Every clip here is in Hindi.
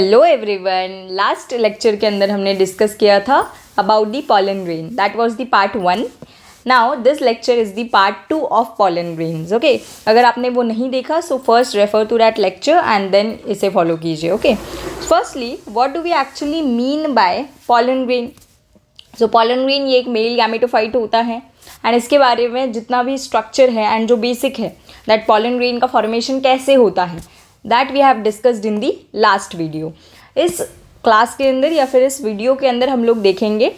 हेलो एवरीवन, लास्ट लेक्चर के अंदर हमने डिस्कस किया था about the pollen grain. That was the part 1. Now this lecture is the part 2 of pollen grains. Okay, अगर आपने वो नहीं देखा so first refer to that lecture and then इसे फॉलो कीजिए. Okay, firstly what do we actually mean by pollen grain. So pollen grain ये एक मेल गैमेटोफाइट होता है एंड इसके बारे में जितना भी स्ट्रक्चर है एंड जो बेसिक है दैट पॉलन ग्रेन का फॉर्मेशन कैसे होता है that we have discussed in the last video. इस क्लास के अंदर या फिर इस वीडियो के अंदर हम लोग देखेंगे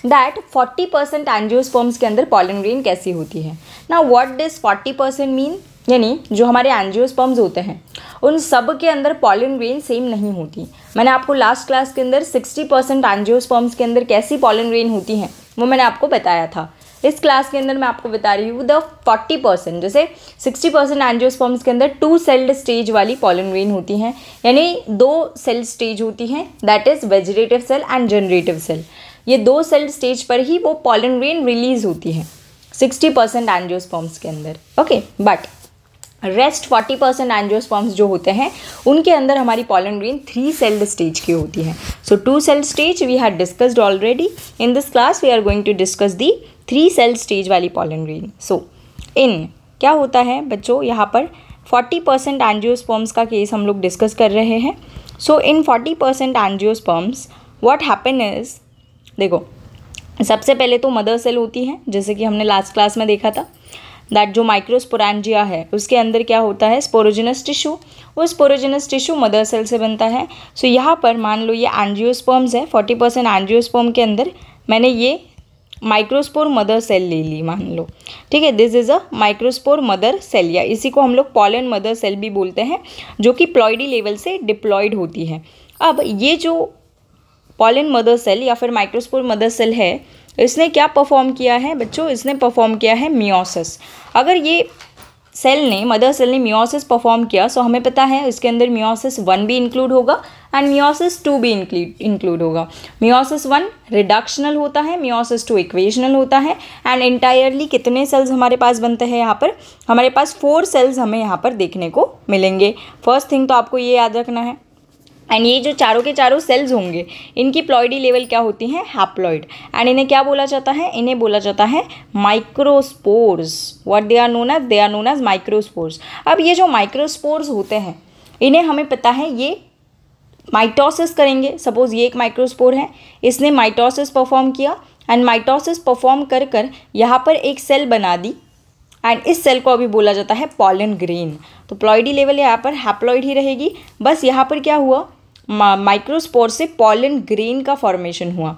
दैट 40% एंजियोस्पर्म्स के अंदर पॉलन ग्रेन कैसी होती है. नाउ व्हाट डज 40% मीन, यानी जो हमारे एंजियोस्पर्म्स होते हैं उन सब के अंदर पॉलन ग्रेन सेम नहीं होती. मैंने आपको लास्ट क्लास के अंदर 60% एंजियोस्पर्म्स के अंदर कैसी पॉलन ग्रेन होती हैं वो मैंने आपको बताया था. इस क्लास के अंदर मैं आपको बता रही हूँ द 40%. जैसे 60% एंजियोस्पर्म्स के अंदर 2 सेल्ड स्टेज वाली पॉलन ग्रेन होती हैं, यानी 2 सेल स्टेज होती हैं, that is vegetative cell and generative cell. ये 2 सेल स्टेज पर ही वो पॉलन ग्रेन रिलीज होती है 60% एंजियोस्पर्म्स के अंदर. ओके, बट रेस्ट 40% एंजियोस्पर्म्स जो होते हैं उनके अंदर हमारी पॉलन ग्रेन 3 सेल्ड स्टेज की होती है. So 2 cell stage we had discussed already. In this class we are going to discuss the 3 cell stage वाली पॉलन ग्रेन. सो इन क्या होता है बच्चों, यहाँ पर 40% एंजियोस्पर्म्स का केस हम लोग डिस्कस कर रहे हैं. सो इन 40% एंजियोस्पर्म्स व्हाट हैपन इज, देखो सबसे पहले तो मदर सेल होती है जैसे कि हमने लास्ट क्लास में देखा था दैट जो माइक्रोस्पोरेंजिया है उसके अंदर क्या होता है स्पोरोजिनस टिश्यू. वो स्पोरोजिनस टिश्यू मदर सेल से बनता है. सो यहाँ पर मान लो ये एंजियोस्पर्म्स है, 40% एंजियोस्पर्म के अंदर मैंने ये माइक्रोस्पोर मदर सेल ले ली मान लो, ठीक है. This is a microspore mother cell, या इसी को हम लोग पॉलन मदर सेल भी बोलते हैं, जो कि प्लॉइडी लेवल से डिप्लॉयड होती है. अब ये जो पॉलन मदर सेल या फिर माइक्रोस्पोर मदर सेल है इसने क्या परफॉर्म किया है बच्चों, इसने परफॉर्म किया है मियोसिस. अगर ये सेल ने मदर सेल ने मियोसिस परफॉर्म किया सो हमें पता है इसके अंदर मियोसिस 1 भी इंक्लूड होगा एंड मियोसिस 2 भी इंक्लूड होगा. मियोसिस 1 रिडक्शनल होता है, मियोसिस 2 इक्वेशनल होता है एंड इंटायरली कितने सेल्स हमारे पास बनते हैं यहाँ पर, हमारे पास 4 सेल्स हमें यहाँ पर देखने को मिलेंगे. फर्स्ट थिंग तो आपको ये याद रखना है. एंड ये जो चारों के चारों सेल्स होंगे इनकी प्लॉइडी लेवल क्या होती हैं, हैप्लॉइड. एंड इन्हें क्या बोला जाता है, इन्हें बोला जाता है microspores. What they are known as microspores. अब ये जो माइक्रोस्पोर्स होते हैं इन्हें हमें पता है ये माइटोसिस करेंगे. सपोज ये एक माइक्रोस्पोर है, इसने माइटोसिस परफॉर्म किया एंड माइटोसिस परफॉर्म कर कर यहाँ पर एक सेल बना दी एंड इस सेल को अभी बोला जाता है पॉलन ग्रेन. तो प्लॉइडी लेवल यहाँ पर हैप्लॉइड ही रहेगी. बस यहाँ पर क्या हुआ, माइक्रोस्पोर से पॉलन ग्रेन का फॉर्मेशन हुआ.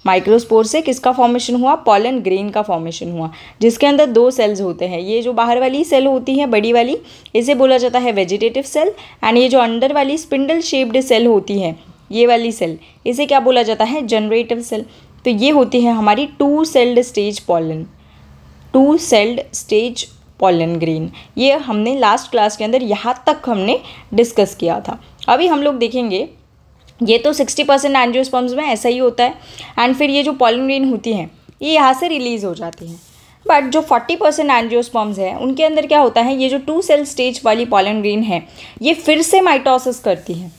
माइक्रोस्पोर से किसका फॉर्मेशन हुआ, पॉलन ग्रेन का फॉर्मेशन हुआ, जिसके अंदर 2 सेल्स होते हैं. ये जो बाहर वाली सेल होती है बड़ी वाली इसे बोला जाता है वेजिटेटिव सेल एंड ये जो अंदर वाली स्पिंडल शेप्ड सेल होती है ये वाली सेल इसे क्या बोला जाता है, जनरेटिव सेल. तो ये होती है हमारी 2 celled stage pollen, 2 celled stage pollen grain. ये हमने लास्ट क्लास के अंदर यहाँ तक हमने डिस्कस किया था. अभी हम लोग देखेंगे ये तो 60% एंजियोस्पर्म्स में ऐसा ही होता है एंड फिर ये जो पॉलन ग्रेन होती हैं ये यहाँ से रिलीज़ हो जाती हैं. बट जो 40% एंजियोस्पर्म्स है उनके अंदर क्या होता है, ये जो 2 सेल स्टेज वाली पॉलन ग्रेन है ये फिर से माइटोसिस करती है.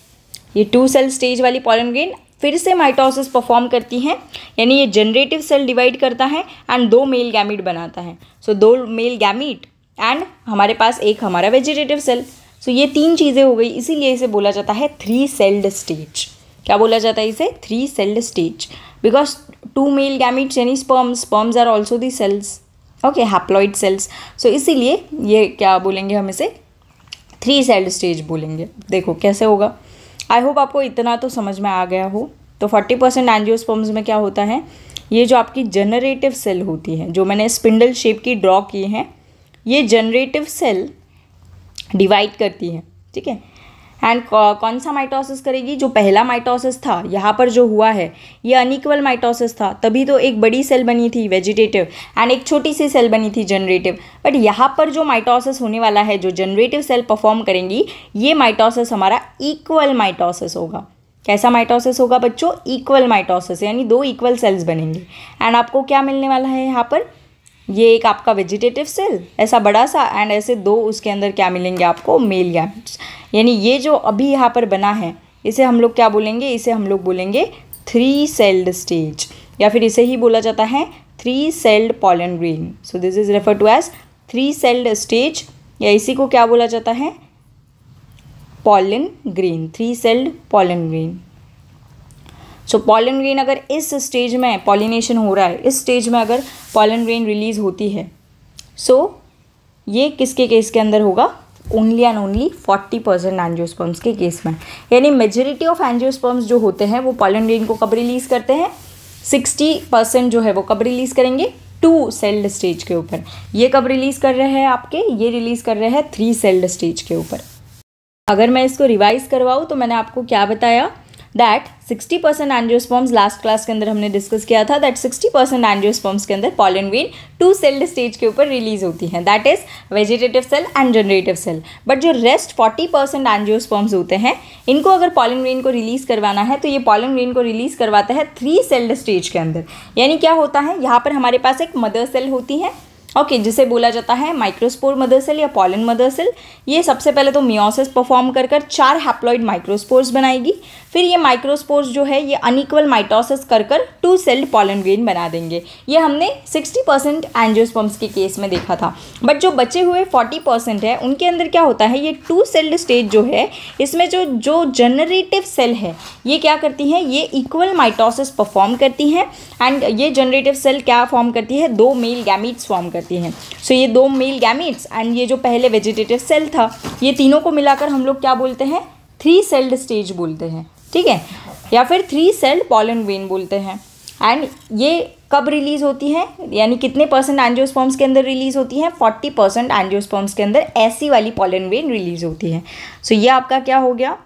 ये 2 सेल स्टेज वाली पॉलन ग्रेन फिर से माइटोसिस परफॉर्म करती हैं, यानी ये जनरेटिव सेल डिवाइड करता है एंड 2 मेल गैमीट बनाता है. सो 2 मेल गैमीट एंड हमारे पास एक हमारा वेजिटेटिव सेल. सो ये 3 चीज़ें हो गई, इसीलिए इसे बोला जाता है 3 सेल्ड स्टेज. क्या बोला जाता है इसे, 3 celled stage, because 2 male gametes यानी sperms are also the cells. Okay, haploid cells. So इसीलिए ये क्या बोलेंगे, हम इसे 3 सेल्ड स्टेज बोलेंगे. देखो कैसे होगा. आई होप आपको इतना तो समझ में आ गया हो. तो 40% एंजियोस्पर्म्स में क्या होता है, ये जो आपकी जनरेटिव सेल होती है जो मैंने स्पिंडल शेप की ड्रॉ की है ये जनरेटिव सेल डिवाइड करती है, ठीक है. एंड कौन सा माइटोसिस करेगी, जो पहला माइटोसिस था यहाँ पर जो हुआ है ये अनइक्वल माइटोसिस था, तभी तो एक बड़ी सेल बनी थी वेजिटेटिव एंड एक छोटी सी सेल बनी थी जनरेटिव. बट यहाँ पर जो माइटोसिस होने वाला है, जो जनरेटिव सेल परफॉर्म करेंगी, ये माइटोसिस हमारा इक्वल माइटोसिस होगा. कैसा माइटोसिस होगा बच्चों, इक्वल माइटोसिस, यानी 2 इक्वल सेल्स बनेंगे. एंड आपको क्या मिलने वाला है यहाँ पर, ये एक आपका वेजिटेटिव सेल ऐसा बड़ा सा एंड ऐसे 2 उसके अंदर क्या मिलेंगे आपको, मेल गैमेट्स. यानी ये जो अभी यहाँ पर बना है इसे हम लोग क्या बोलेंगे, इसे हम लोग बोलेंगे 3 सेल्ड स्टेज, या फिर इसे ही बोला जाता है 3 celled pollen grain. So this is refer to as 3 celled stage, या इसी को क्या बोला जाता है, pollen grain, 3 celled pollen grain. So pollen grain अगर इस स्टेज में पॉलिनेशन हो रहा है, इस स्टेज में अगर पॉलन ग्रेन रिलीज होती है, सो ये किसके केस के अंदर होगा, ओनली एंड ओनली 40% एंजियोस्पर्म्स के केस में। यानी मेजॉरिटी ऑफ एंजियोस्पर्म्स जो होते हैं वो पॉलन ग्रेन को कब रिलीज करते हैं, 60% जो है वो कब रिलीज करेंगे, 2 सेल्ड स्टेज के ऊपर। ये कब रिलीज कर रहे हैं आपके, ये रिलीज कर रहे हैं 3 सेल्ड स्टेज के ऊपर। अगर मैं इसको रिवाइज करवाऊँ तो मैंने आपको क्या बताया, दैट 60% एंजियोस्पर्म्स, लास्ट क्लास के अंदर हमने डिस्कस किया था दैट 60% एंजियोस्पर्म्स के अंदर पॉलन ग्रेन 2 सेल्ड स्टेज के ऊपर रिलीज होती हैं, that is vegetative cell and generative cell. But जो रेस्ट 40% एंजियोस्पर्म्स होते हैं, इनको अगर पॉलन ग्रेन को रिलीज करवाना है तो ये पॉलन ग्रेन को रिलीज करवाता है 3 सेल्ड स्टेज के अंदर। यानी क्या होता है, यहाँ पर हमारे पास एक मदर सेल होती है, ओके, जिसे बोला जाता है माइक्रोस्पोर मदर सेल या पॉलन मदर सेल। ये सबसे पहले तो मियोसिस परफॉर्म कर 4 हैप्लॉइड माइक्रोस्पोर्स बनाएगी, फिर ये माइक्रोस्पोर्स जो है ये अनइक्वल माइटोसिस कर 2 सेल्ड पॉलन ग्रेन बना देंगे। ये हमने 60% एंजियोस्पर्म्स के केस में देखा था। बट जो बचे हुए 40% है, उनके अंदर क्या होता है, ये 2 सेल्ड स्टेज जो है, इसमें जो जनरेटिव सेल है ये क्या करती हैं, ये इक्वल माइटोसिस परफॉर्म करती हैं, एंड ये जनरेटिव सेल क्या फॉर्म करती है, 2 मेल गैमीट्स फॉर्म करती हैं। सो ये 2 मेल गैमीट्स एंड ये जो पहले वेजिटेटिव सेल था, ये तीनों को मिलाकर हम लोग क्या बोलते हैं, 3 सेल्ड स्टेज बोलते हैं, ठीक है, या फिर 3 सेल्ड पॉलन ग्रेन बोलते हैं। एंड ये कब रिलीज होती है, यानी कितने % एंजियोस्पर्म्स के अंदर रिलीज होती हैं, 40% एंजियोस्पर्म्स के अंदर ऐसी वाली पॉलन ग्रेन रिलीज होती है। सो ये आपका क्या हो गया,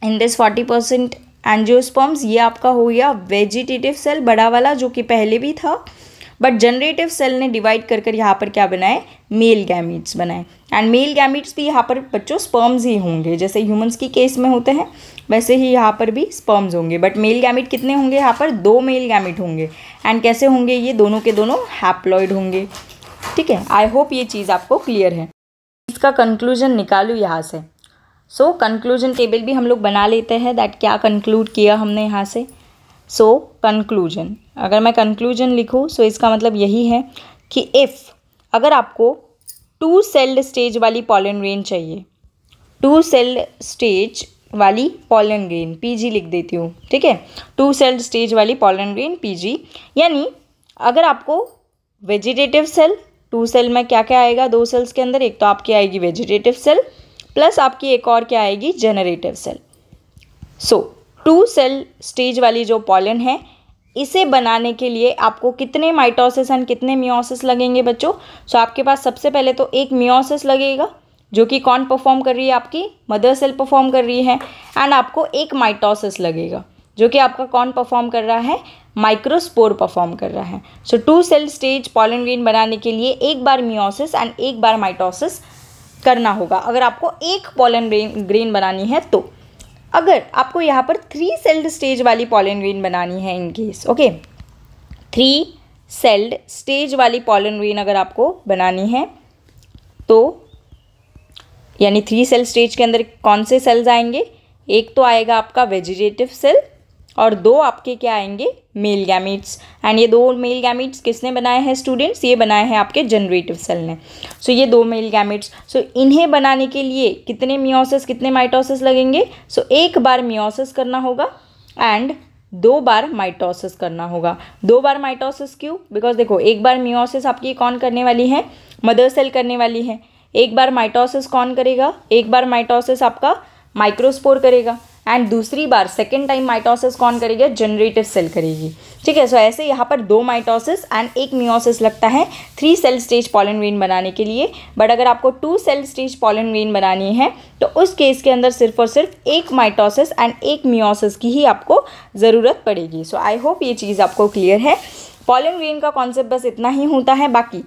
इन दिस 40% एंजियोस्पर्म्स, ये आपका हो गया वेजिटेटिव सेल बड़ा वाला, जो कि पहले भी था। बट जनरेटिव सेल ने डिवाइड कर यहाँ पर क्या बनाए, मेल गैमीट्स बनाए। एंड मेल गैमीट्स भी यहाँ पर बच्चों स्पर्म्स ही होंगे, जैसे ह्यूमंस की केस में होते हैं वैसे ही यहाँ पर भी स्पर्म्स होंगे। बट मेल गैमीट कितने होंगे, यहाँ पर 2 मेल गैमीट होंगे। एंड कैसे होंगे, ये दोनों के दोनों हैप्लॉइड होंगे, ठीक है। आई होप ये चीज़ आपको क्लियर है। इसका कंक्लूजन निकालूँ यहाँ से। सो कंक्लूजन टेबल भी हम लोग बना लेते हैं, दैट क्या कंक्लूड किया हमने यहाँ से। सो कंक्लूजन, अगर मैं कंक्लूजन लिखूँ सो इसका मतलब यही है कि अगर आपको 2 सेल्ड स्टेज वाली पॉलन ग्रेन चाहिए, 2 सेल्ड स्टेज वाली पॉलन ग्रेन, पीजी लिख देती हूँ, ठीक है, 2 सेल्ड स्टेज वाली पॉलन ग्रेन पीजी, यानी अगर आपको वेजिटेटिव सेल, 2 सेल में क्या क्या आएगा, 2 सेल्स के अंदर, एक तो आपकी आएगी वेजिटेटिव सेल प्लस आपकी एक और क्या आएगी, जनरेटिव सेल। सो 2 सेल स्टेज वाली जो पॉलन है, इसे बनाने के लिए आपको कितने माइटोसिस एंड कितने मियोसिस लगेंगे बच्चों। सो आपके पास सबसे पहले तो एक मियोसिस लगेगा, जो कि कौन परफॉर्म कर रही है, आपकी मदर सेल परफॉर्म कर रही है। एंड आपको एक माइटोसिस लगेगा, जो कि आपका कौन परफॉर्म कर रहा है, माइक्रोस्पोर परफॉर्म कर रहा है। So 2 cell stage pollen grain बनाने के लिए एक बार मियोसिस एंड एक बार माइटोसिस करना होगा, अगर आपको एक पॉलन ग्रेन बनानी है तो। अगर आपको यहाँ पर 3 सेल्ड स्टेज वाली पॉलन ग्रेन बनानी है in case, okay, 3 celled stage वाली पॉलन ग्रेन अगर आपको बनानी है तो, यानी 3 सेल स्टेज के अंदर कौन से सेल्स आएंगे, एक तो आएगा आपका वेजिटेटिव सेल और 2 आपके क्या आएंगे, मेल गैमीट्स। एंड ये 2 मेल गैमीट्स किसने बनाए हैं स्टूडेंट्स, ये बनाए हैं आपके जनरेटिव सेल ने। सो ये 2 मेल गैमीट्स, सो इन्हें बनाने के लिए कितने मियोसिस कितने माइटोसिस लगेंगे, सो एक बार मियोसिस करना होगा एंड 2 बार माइटोसिस करना होगा। 2 बार माइटोसिस क्यों, बिकॉज देखो एक बार मियोसिस आपकी कौन करने वाली है, मदर सेल करने वाली है। एक बार माइटोसिस कौन करेगा, एक बार माइटोसिस आपका माइक्रोस्पोर करेगा एंड दूसरी बार सेकेंड टाइम माइटोसिस कौन करेगा, जनरेटिव सेल करेगी, ठीक है। सो ऐसे यहाँ पर 2 माइटोसिस एंड एक मियोसिस लगता है 3 सेल स्टेज पॉलन ग्रेन बनाने के लिए। बट अगर आपको 2 सेल स्टेज पॉलन ग्रेन बनानी है तो उस केस के अंदर सिर्फ और सिर्फ एक माइटोसिस एंड एक मियोसिस की ही आपको ज़रूरत पड़ेगी। सो आई होप ये चीज़ आपको क्लियर है। पॉलन ग्रेन का कॉन्सेप्ट बस इतना ही होता है, बाकी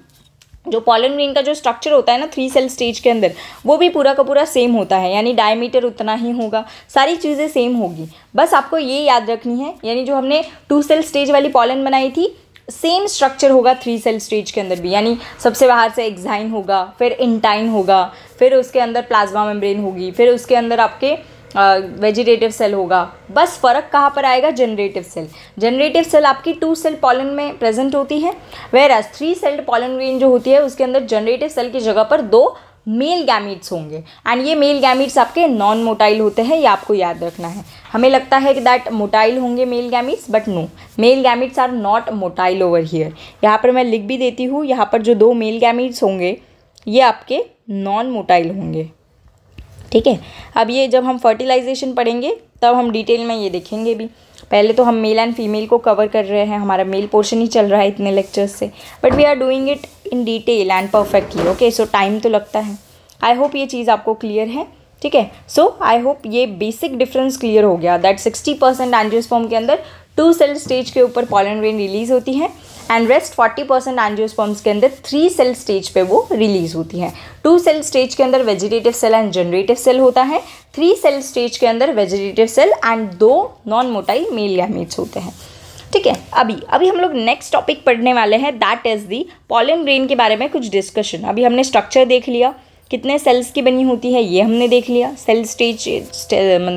जो पॉलन ग्रेन का जो स्ट्रक्चर होता है ना 3 सेल स्टेज के अंदर, वो भी पूरा का पूरा सेम होता है, यानी डायमीटर उतना ही होगा, सारी चीज़ें सेम होगी। बस आपको ये याद रखनी है, यानी जो हमने 2 सेल स्टेज वाली पॉलन बनाई थी, सेम स्ट्रक्चर होगा 3 सेल स्टेज के अंदर भी, यानी सबसे बाहर से एक्साइन होगा, फिर इंटाइन होगा, फिर उसके अंदर प्लाज्मा मेम्ब्रेन होगी, फिर उसके अंदर आपके वेजिटेटिव सेल होगा। बस फ़र्क कहाँ पर आएगा, जनरेटिव सेल। जनरेटिव सेल आपकी 2 सेल पॉलन में प्रेजेंट होती है, वेयर 3 सेल्ड पॉलन ग्रेन जो होती है उसके अंदर जनरेटिव सेल की जगह पर 2 मेल गैमीट्स होंगे। एंड ये मेल गैमीट्स आपके नॉन मोटाइल होते हैं, ये आपको याद रखना है। हमें लगता है कि दैट मोटाइल होंगे male gametes, but no, male gametes are not motile over here. यहाँ पर मैं लिख भी देती हूँ, यहाँ पर जो 2 मेल गैमीट्स होंगे ये आपके नॉन मोटाइल होंगे, ठीक है। अब ये जब हम फर्टिलाइजेशन पढ़ेंगे तब हम डिटेल में ये देखेंगे भी। पहले तो हम मेल एंड फीमेल को कवर कर रहे हैं, हमारा मेल पोर्शन ही चल रहा है इतने लेक्चर्स से, but we are doing it in detail and perfectly, okay. So time तो लगता है। आई होप ये चीज़ आपको क्लियर है, ठीक है। सो आई होप ये बेसिक डिफरेंस क्लियर हो गया दैट 60% एंजियोस्पर्म के अंदर 2 सेल स्टेज के ऊपर पॉलन ग्रेन रिलीज होती है एंड रेस्ट 40% एंजियोस्पर्म्स के अंदर 3 सेल स्टेज पे वो रिलीज होती है। 2 सेल स्टेज के अंदर vegetative cell and generative cell होता है, 3 सेल स्टेज के अंदर vegetative cell and 2 non motile male gametes होते हैं, ठीक है। अभी हम लोग नेक्स्ट टॉपिक पढ़ने वाले हैं, that is the pollen grain के बारे में कुछ डिस्कशन। अभी हमने स्ट्रक्चर देख लिया, कितने सेल्स की बनी होती है ये हमने देख लिया, सेल स्टेज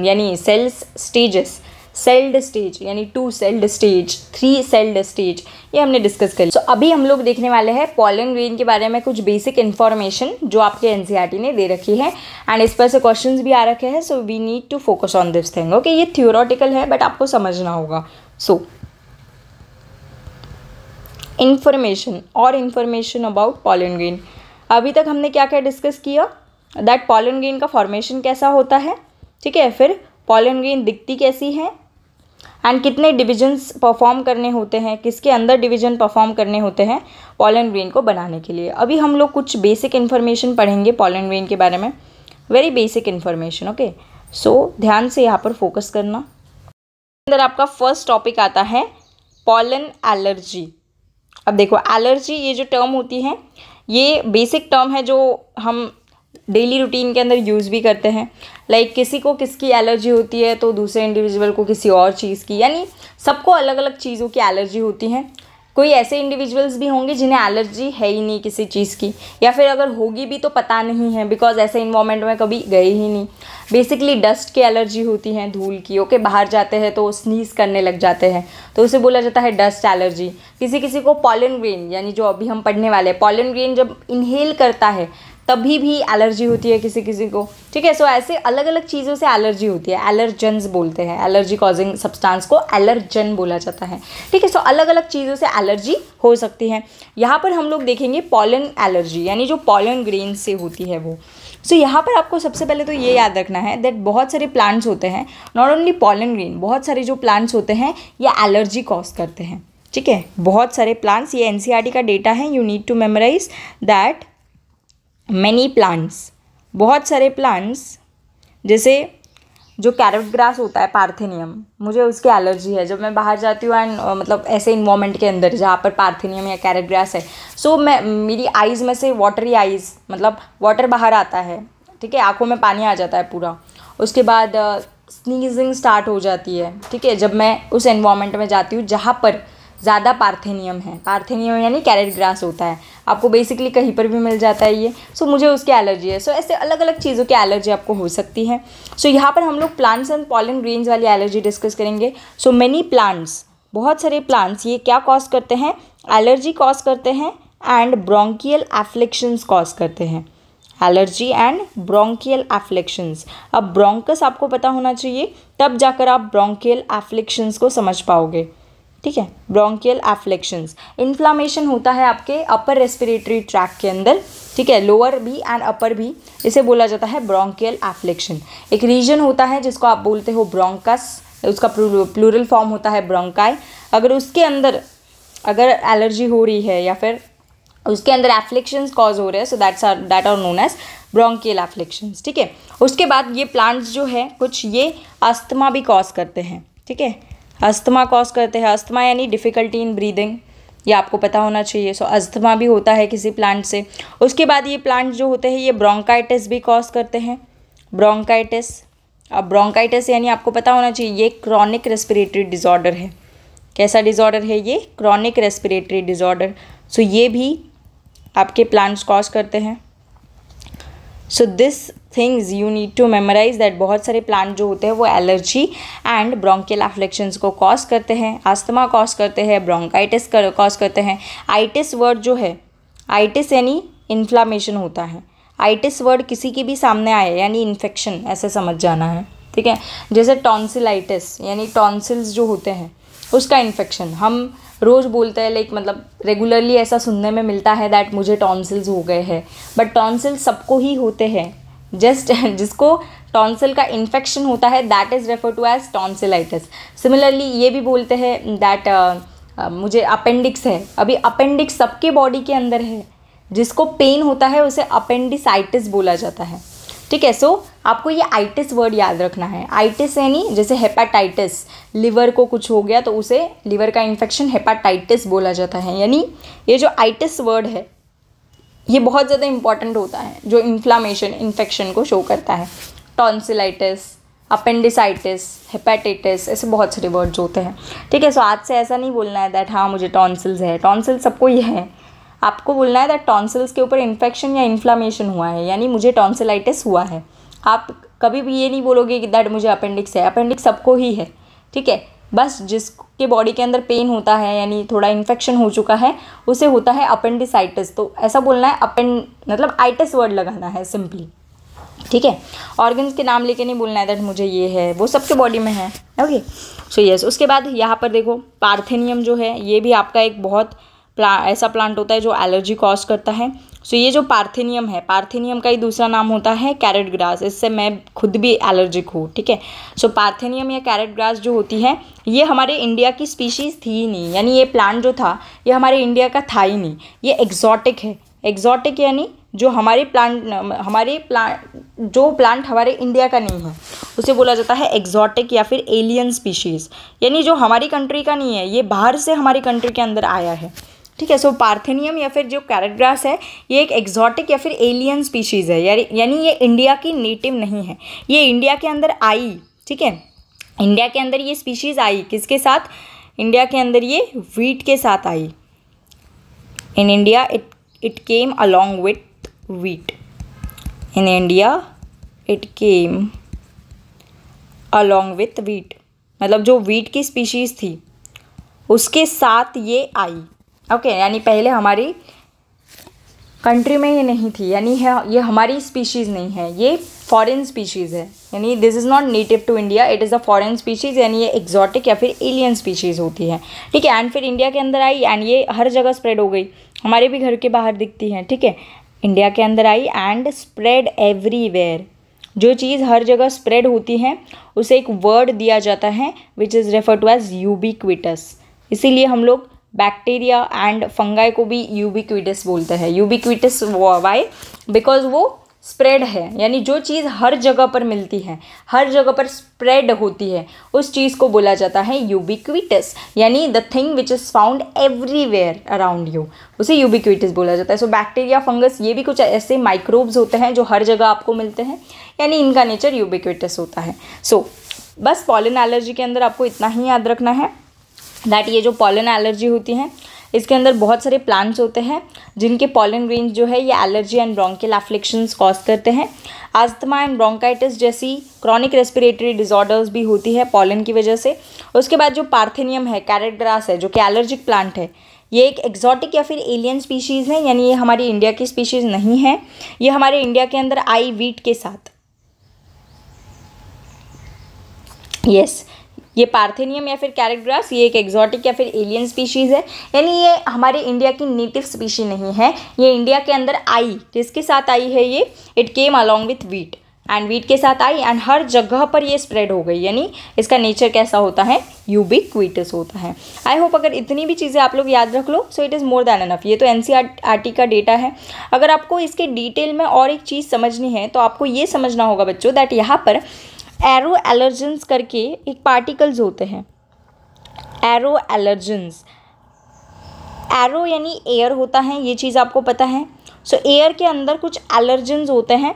यानी सेल्स स्टेजेस, सेल्ड स्टेज यानी 2 सेल्ड स्टेज, 3 सेल्ड स्टेज, ये हमने डिस्कस कर लिया। सो अभी हम लोग देखने वाले हैं पॉलन ग्रेन के बारे में कुछ बेसिक इन्फॉर्मेशन जो आपके एनसीईआरटी ने दे रखी है एंड इस पर से क्वेश्चंस भी आ रखे हैं। So we need to focus on this thing, okay. ये थियोरेटिकल है बट आपको समझना होगा। So information about pollen grain. अभी तक हमने क्या क्या डिस्कस किया, दैट पॉलन ग्रेन का फॉर्मेशन कैसा होता है, ठीक है, फिर पॉलन ग्रेन दिखती कैसी है एंड कितने डिविजन्स परफॉर्म करने होते हैं, किसके अंदर डिवीजन परफॉर्म करने होते हैं पॉलन ग्रेन को बनाने के लिए। अभी हम लोग कुछ बेसिक इन्फॉर्मेशन पढ़ेंगे पॉलन ग्रेन के बारे में, वेरी बेसिक इन्फॉर्मेशन, ओके। सो ध्यान से यहाँ पर फोकस करना। अंदर आपका फर्स्ट टॉपिक आता है पॉलन एलर्जी। अब देखो एलर्जी ये जो टर्म होती है ये बेसिक टर्म है जो हम डेली रूटीन के अंदर यूज़ भी करते हैं। लाइक किसी को किसकी एलर्जी होती है तो दूसरे इंडिविजुअल को किसी और चीज़ की, यानी सबको अलग अलग चीज़ों की एलर्जी होती है। कोई ऐसे इंडिविजुअल्स भी होंगे जिन्हें एलर्जी है ही नहीं किसी चीज़ की, या फिर अगर होगी भी तो पता नहीं है बिकॉज ऐसे इन्वायरमेंट में कभी गए ही नहीं। बेसिकली डस्ट की एलर्जी होती है, धूल की, ओके। बाहर जाते हैं तो स्नीज करने लग जाते हैं तो उसे बोला जाता है डस्ट एलर्जी। किसी किसी को पॉलन ग्रेन यानी जो अभी हम पढ़ने वाले हैं, पॉलन ग्रेन जब इनहेल करता है तभी भी एलर्जी होती है किसी किसी को, ठीक है। सो ऐसे अलग अलग चीज़ों से एलर्जी होती है, एलर्जेंस बोलते हैं, एलर्जी कॉजिंग सब्सटेंस को एलर्जन बोला जाता है, ठीक है। सो अलग अलग चीज़ों से एलर्जी हो सकती है। यहाँ पर हम लोग देखेंगे पॉलन एलर्जी यानी जो पॉलन ग्रेन से होती है वो। सो यहाँ पर आपको सबसे पहले तो ये याद रखना है दैट बहुत सारे प्लांट्स होते हैं, नॉट ओनली पॉलन ग्रेन, बहुत सारे जो प्लांट्स होते हैं ये एलर्जी कॉज करते हैं, ठीक है। बहुत सारे प्लांट्स, ये एनसीईआरटी का डेटा है, you need to memorise that many plants, बहुत सारे प्लांट्स, जैसे जो कैरेट ग्रास होता है पार्थेनियम, मुझे उसकी एलर्जी है। जब मैं बाहर जाती हूँ एंड मतलब ऐसे इन्वायरमेंट के अंदर जहाँ पर पार्थेनियम या कैरेट ग्रास है, सो मेरी आइज़ में से वाटरी आइज़, मतलब वाटर बाहर आता है, ठीक है, आँखों में पानी आ जाता है पूरा। उसके बाद स्नीजिंग स्टार्ट हो जाती है, ठीक है, जब मैं उस एनवायरनमेंट में जाती हूँ जहाँ पर ज़्यादा पार्थेनियम है। पार्थेनियम यानी कैरेट ग्रास होता है, आपको बेसिकली कहीं पर भी मिल जाता है ये। सो मुझे उसकी एलर्जी है। सो ऐसे अलग अलग चीज़ों की एलर्जी आपको हो सकती है। सो यहाँ पर हम लोग प्लांट्स एंड पॉलन ग्रेन्स वाली एलर्जी डिस्कस करेंगे। सो मेनी प्लांट्स, बहुत सारे प्लांट्स ये क्या कॉज करते हैं, एलर्जी कॉज करते हैं एंड ब्रोंकियल एफ्लिक्शंस कॉज करते हैं। Allergy and bronchial afflictions. अब ब्रोंकस आपको पता होना चाहिए, तब जाकर आप ब्रोंकियल एफ्लिक्शंस को समझ पाओगे, ठीक है। ब्रोंकियल एफ्लिक्शंस, इन्फ्लामेशन होता है आपके अपर रेस्पिरेटरी ट्रैक के अंदर, ठीक है, लोअर भी एंड अपर भी, इसे बोला जाता है ब्रोंकियल एफ्लिक्शन। एक रीजन होता है जिसको आप बोलते हो ब्रोंकस, उसका प्लूरल फॉर्म होता है ब्रोंकाई। अगर उसके अंदर अगर एलर्जी हो रही है या फिर उसके अंदर एफ्लिक्शंस कॉज हो रहे हैं, so that are known as bronchial afflictions, ठीक है। उसके बाद ये प्लांट्स जो है कुछ ये अस्थमा भी कॉज करते हैं, ठीक है, अस्थमा कॉज करते हैं। अस्थमा यानी डिफ़िकल्टी इन ब्रीदिंग, ये आपको पता होना चाहिए। सो अस्थमा भी होता है किसी प्लांट से। उसके बाद ये प्लांट जो होते हैं ये ब्रोंकाइटिस भी कॉज करते हैं, ब्रोंकाइटिस। अब ब्रोंकाइटिस यानी आपको पता होना चाहिए ये क्रॉनिक रेस्पिरेटरी डिसऑर्डर है। कैसा डिसऑर्डर है ये, क्रॉनिक रेस्पिरेटरी डिसऑर्डर। सो ये भी आपके प्लांट्स कॉज करते हैं। So this things you need to memorise that बहुत सारे प्लांट जो होते हैं वो एलर्जी एंड ब्रोंकियल एफ्लिक्शंस को कॉज करते हैं, अस्थमा कॉज करते हैं, ब्रोंकाइटिस कॉज करते हैं। आइटिस वर्ड जो है, आइटिस यानी इन्फ्लामेशन होता है। आइटिस वर्ड किसी के भी सामने आए यानी इन्फेक्शन, ऐसे समझ जाना है, ठीक है। जैसे टॉन्सिलाइटिस यानी टॉन्सिल्स जो होते हैं उसका इन्फेक्शन, हम रोज़ बोलते हैं लाइक मतलब रेगुलरली ऐसा सुनने में मिलता है दैट मुझे टॉन्सिल्स हो गए हैं, बट टॉन्सिल्स सबको ही होते हैं। जस्ट जिसको टॉन्सिल का इन्फेक्शन होता है that is refer to as tonsillitis. Similarly ये भी बोलते हैं दैट मुझे अपेंडिक्स है। अभी अपेंडिक्स सबके बॉडी के अंदर है, जिसको पेन होता है उसे अपेंडिसाइटिस बोला जाता है, ठीक है। सो आपको ये आइटिस वर्ड याद रखना है। आइटिस यानी जैसे हेपाटाइटिस, लिवर को कुछ हो गया तो उसे लिवर का इन्फेक्शन हेपाटाइटिस बोला जाता है। यानी ये जो आइटिस वर्ड है ये बहुत ज़्यादा इंपॉर्टेंट होता है, जो इन्फ्लामेशन इन्फेक्शन को शो करता है। टॉन्सिलाइटिस, अपेंडिसाइटिस, हेपेटाइटिस, ऐसे बहुत सारे वर्ड्स होते हैं, ठीक है। सो आज से ऐसा नहीं बोलना है दैट हाँ मुझे टॉन्सिल्स है, टॉन्सिल्स सबको ही है। आपको बोलना है दैट टॉन्सिल्स के ऊपर इन्फेक्शन या इन्फ्लामेशन हुआ है, यानी मुझे टॉन्सिलाइटिस हुआ है। आप कभी भी ये नहीं बोलोगे कि दैट मुझे अपेंडिक्स है, अपेंडिक्स सबको ही है, ठीक है। बस जिसके बॉडी के अंदर पेन होता है यानी थोड़ा इन्फेक्शन हो चुका है उसे होता है अपेंडिसाइटिस। तो ऐसा बोलना है, मतलब आइटिस वर्ड लगाना है सिंपली, ठीक है। ऑर्गन्स के नाम लेके नहीं बोलना है दैट मुझे ये है, वो सबके बॉडी में है, ओके। सो यस, उसके बाद यहाँ पर देखो पार्थेनियम जो है ये भी आपका एक बहुत ऐसा प्लांट होता है जो एलर्जी कॉज करता है। सो ये जो पार्थेनियम है, पार्थेनियम का ही दूसरा नाम होता है कैरेट ग्रास। इससे मैं खुद भी एलर्जिक हूँ, ठीक है। सो पार्थेनियम या कैरेट ग्रास जो होती है ये हमारे इंडिया की स्पीशीज़ थी ही नहीं, यानी ये प्लांट जो था ये हमारे इंडिया का था ही नहीं, ये एग्जॉटिक है। एग्जॉटिक यानी जो जो प्लांट हमारे इंडिया का नहीं है उसे बोला जाता है एग्जॉटिक या फिर एलियन स्पीशीज़, यानी जो हमारी कंट्री का नहीं है, ये बाहर से हमारी कंट्री के अंदर आया है, ठीक है। सो पार्थेनियम या फिर जो कैरेट ग्रास है ये एक एग्जॉटिक या फिर एलियन स्पीशीज़ है, यानी ये इंडिया की नेटिव नहीं है, ये इंडिया के अंदर आई, ठीक है। इंडिया के अंदर ये स्पीशीज़ आई किसके साथ? इंडिया के अंदर ये व्हीट के साथ आई। In India it came along with wheat. In India it came along with wheat, मतलब जो व्हीट की स्पीशीज़ थी उसके साथ ये आई, ओके। यानी पहले हमारी कंट्री में ये नहीं थी, यानी ये हमारी स्पीशीज़ नहीं है, ये फॉरेन स्पीशीज़ है, यानी this is not native to India, it is a foreign species, यानी ये एग्जॉटिक या फिर एलियन स्पीशीज़ होती है, ठीक है। एंड फिर इंडिया के अंदर आई एंड ये हर जगह स्प्रेड हो गई, हमारे भी घर के बाहर दिखती हैं, ठीक है। इंडिया के अंदर आई एंड स्प्रेड एवरीवेयर। जो चीज़ हर जगह स्प्रेड होती है उसे एक वर्ड दिया जाता है which is refer to as ubiquitous. इसीलिए हम लोग बैक्टीरिया एंड फंगाई को भी यूबिक्विटस बोलते हैं। Ubiquitous why? बिकॉज वो स्प्रेड है, यानी जो चीज़ हर जगह पर मिलती है, हर जगह पर स्प्रेड होती है, उस चीज़ को बोला जाता है यूबिक्विटस, यानी the thing which is found everywhere around you, उसे यूबिक्विटस बोला जाता है। सो बैक्टीरिया, फंगस ये भी कुछ ऐसे माइक्रोब्स होते हैं जो हर जगह आपको मिलते हैं, यानी इनका नेचर यूबिक्विटस होता है। सो बस पॉलन एलर्जी के अंदर आपको इतना ही याद रखना है दैट ये जो पॉलन एलर्जी होती है इसके अंदर बहुत सारे प्लांट्स होते हैं जिनके पॉलन ग्रेन्स जो है ये allergy and bronchial afflictions cause करते हैं। अस्थमा एंड ब्रोंकाइटिस जैसी क्रॉनिक रेस्पिरेटरी डिसऑर्डर्स भी होती है पॉलन की वजह से। उसके बाद जो पार्थेनियम है, कैरेट ग्रास है, जो कि एलर्जिक प्लांट है, ये एक एक्जॉटिक या फिर एलियन स्पीशीज़ है, यानी ये हमारी इंडिया की स्पीशीज़ नहीं है, ये हमारे इंडिया के अंदर आई व्हीट के साथ। यस, ये पार्थेनियम या फिर कैरेट ग्रास ये एक एक्जॉटिक या फिर एलियन स्पीशीज़ है, यानी ये हमारे इंडिया की नेटिव स्पीशी नहीं है, ये इंडिया के अंदर आई, किसके साथ आई है ये? It came along with wheat, and wheat के साथ आई एंड हर जगह पर ये स्प्रेड हो गई, यानी इसका नेचर कैसा होता है? यूबिक्विटस होता है। आई होप अगर इतनी भी चीज़ें आप लोग याद रख लो so it is more than enough. ये तो एनसीईआरटी का डेटा है। अगर आपको इसके डिटेल में और एक चीज़ समझनी है तो आपको ये समझना होगा बच्चों दैट यहाँ पर एरो एलर्जेंस करके एक पार्टिकल्स होते हैं। एरो एलर्जेंस, एरो यानी एयर होता है, ये चीज़ आपको पता है। सो एयर के अंदर कुछ एलर्जेंस होते हैं,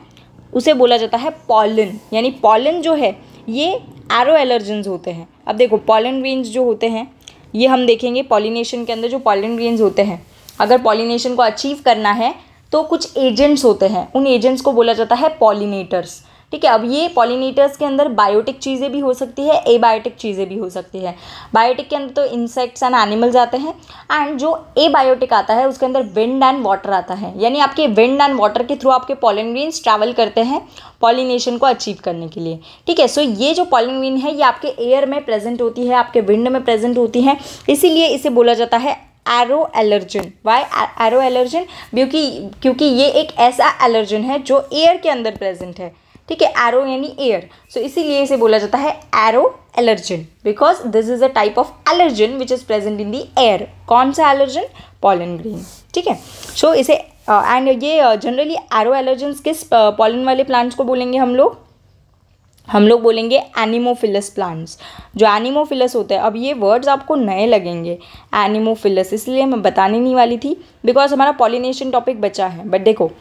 उसे बोला जाता है पॉलन, यानी पॉलन जो है ये एरो एलर्जेंस होते हैं। अब देखो पॉलन ग्रेन्स जो होते हैं ये हम देखेंगे पॉलिनेशन के अंदर जो पॉलन ग्रेन्स होते हैं, अगर पॉलिनेशन को अचीव करना है तो कुछ एजेंट्स होते हैं, उन एजेंट्स को बोला जाता है पॉलिनेटर्स। ठीक है, अब ये पॉलिनेटर्स के अंदर बायोटिक चीज़ें भी हो सकती है, एबायोटिक चीज़ें भी हो सकती है। बायोटिक के अंदर तो इंसेक्ट्स एंड एनिमल्स आते हैं, एंड जो एबायोटिक आता है उसके अंदर विंड एंड वाटर आता है, यानी आपके विंड एंड वाटर के थ्रू आपके पॉलन ग्रेन्स ट्रैवल करते हैं पॉलिनेशन को अचीव करने के लिए। ठीक है, सो ये जो पॉलन ग्रेन है ये आपके एयर में प्रेजेंट होती है, आपके विंड में प्रेजेंट होती है, इसीलिए इसे बोला जाता है aero allergen. Why aero allergen? क्योंकि ये एक ऐसा एलर्जन है जो एयर के अंदर प्रेजेंट है। ठीक है, एरो यानी एयर, सो इसीलिए इसे बोला जाता है aero allergen, because this is a type of allergen which is present in the air. कौन सा एलर्जन? Pollen grain. ठीक है, सो इसे एंड ये जनरली एरो एलर्जन्स किस पॉलन वाले प्लांट्स को बोलेंगे हम लोग बोलेंगे एनिमोफिलस प्लांट्स। जो एनिमोफिलस होते हैं, अब ये वर्ड्स आपको नए लगेंगे, एनिमोफिलस, इसलिए मैं बताने नहीं वाली थी बिकॉज हमारा पॉलिनेशन टॉपिक बचा है। बट देखो,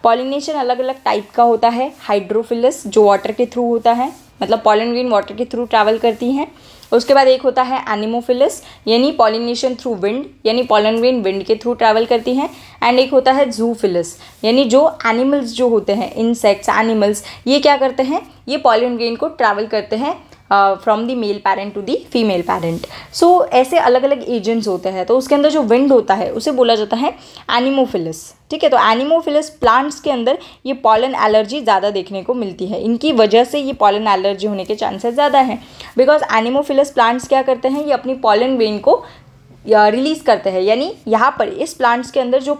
पॉलिनेशन अलग अलग टाइप का होता है। हाइड्रोफिलस जो वाटर के थ्रू होता है, मतलब पॉलन ग्रेन वाटर के थ्रू ट्रैवल करती हैं। उसके बाद एक होता है एनिमोफिलस, यानी पॉलिनेशन थ्रू विंड, यानी पॉलन ग्रेन विंड के थ्रू ट्रैवल करती हैं। एंड एक होता है जूफिलस, यानी जो एनिमल्स जो होते हैं, इंसेक्ट्स, एनिमल्स, ये क्या करते हैं, ये पॉलन ग्रेन को ट्रैवल करते हैं from the male parent to the female parent. So ऐसे अलग अलग एजेंट्स होते हैं, तो उसके अंदर जो विंड होता है उसे बोला जाता है एनिमोफिलस। ठीक है, तो एनिमोफिलस प्लांट्स के अंदर ये पॉलन एलर्जी ज़्यादा देखने को मिलती है। इनकी वजह से ये पॉलन एलर्जी होने के चांसेस ज़्यादा हैं, बिकॉज एनिमोफिलस प्लांट्स क्या करते हैं, ये अपनी पॉलन ग्रेन को रिलीज़ करते हैं, यानी यहाँ पर इस प्लांट्स के अंदर जो